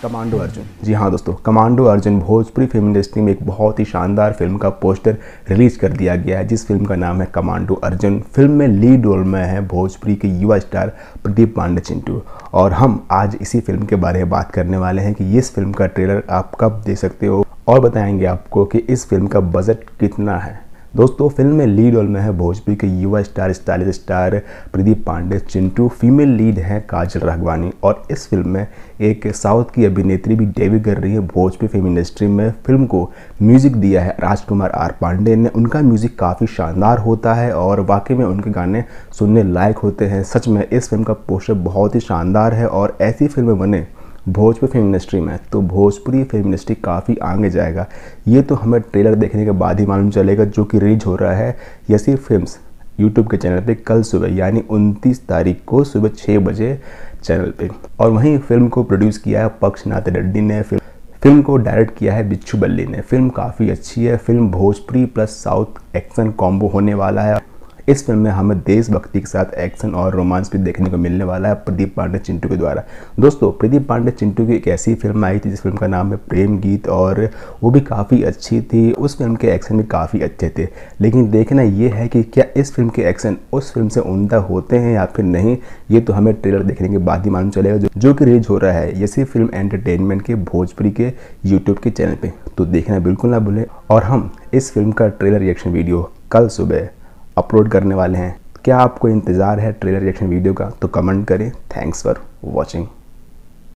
Commando Arjun. जी हाँ दोस्तों, commando Arjun Bhojpuri film industry में एक बहुत ही शानदार फिल्म का पोस्टर रिलीज कर दिया गया है, जिस फिल्म का नाम है कमांडो अर्जुन। फिल्म में लीड रोल में है भोजपुरी के युवा स्टार प्रदीप पांडे चिंटू, और हम आज इसी फिल्म के बारे में बात करने वाले हैं कि इस फिल्म का ट्रेलर आप कब देख सकते हो, और बताएंगे आपको कि इस फिल्म का बजट कितना है। दोस्तों, फिल्म में लीड रोल में है भोजपुरी के युवा star stylish star Pradeep Pandey Chintu. Female lead है काजल राघवानी, और इस फिल्म में एक साउथ की अभिनेत्री भी डेब्यू कर रही है भोजपुरी फिल्म इंडस्ट्री में। फिल्म को म्यूजिक दिया है राजकुमार आर पांडे ने। उनका म्यूजिक काफ़ी शानदार होता है और वाकई में उनके गाने सुनने लायक होते हैं। सच में इस फिल्म का पोस्टर बहुत ही शानदार है, और ऐसी फिल्में बने भोजपुरी फिल्म इंडस्ट्री में तो भोजपुरी फिल्म इंडस्ट्री काफ़ी आगे जाएगा। ये तो हमें ट्रेलर देखने के बाद ही मालूम चलेगा, जो कि रिलीज हो रहा है यसी फिल्म्स यूट्यूब के चैनल पे कल सुबह, यानी 29 तारीख को सुबह 6 बजे चैनल पे। और वहीं फिल्म को प्रोड्यूस किया है पक्षनाथ रेड्डी ने। फिल्म को डायरेक्ट किया है बिच्छू बल्ली ने। फिल्म काफ़ी अच्छी है। Film Bhojpuri plus south action combo होने वाला है। इस फिल्म में हमें देशभक्ति के साथ एक्शन और रोमांस भी देखने को मिलने वाला है प्रदीप पांडे चिंटू के द्वारा। दोस्तों, प्रदीप पांडे चिंटू की एक ऐसी फिल्म आई थी जिस फिल्म का नाम है प्रेम गीत, और वो भी काफ़ी अच्छी थी। उस फिल्म के एक्शन भी काफ़ी अच्छे थे, लेकिन देखना ये है कि क्या इस फिल्म के एक्शन उस फिल्म से उम्दा होते हैं या फिर नहीं, ये तो हमें ट्रेलर देखने के बाद ही मालूम चलेगा, जो कि रिलीज हो रहा है यसी फिल्म एंटरटेनमेंट के भोजपुरी के यूट्यूब के चैनल पर। तो देखना बिल्कुल ना भूलें, और हम इस फिल्म का ट्रेलर रिएक्शन वीडियो कल सुबह अपलोड करने वाले हैं। क्या आपको इंतज़ार है ट्रेलर रिएक्शन वीडियो का? तो कमेंट करें। Thanks for watching.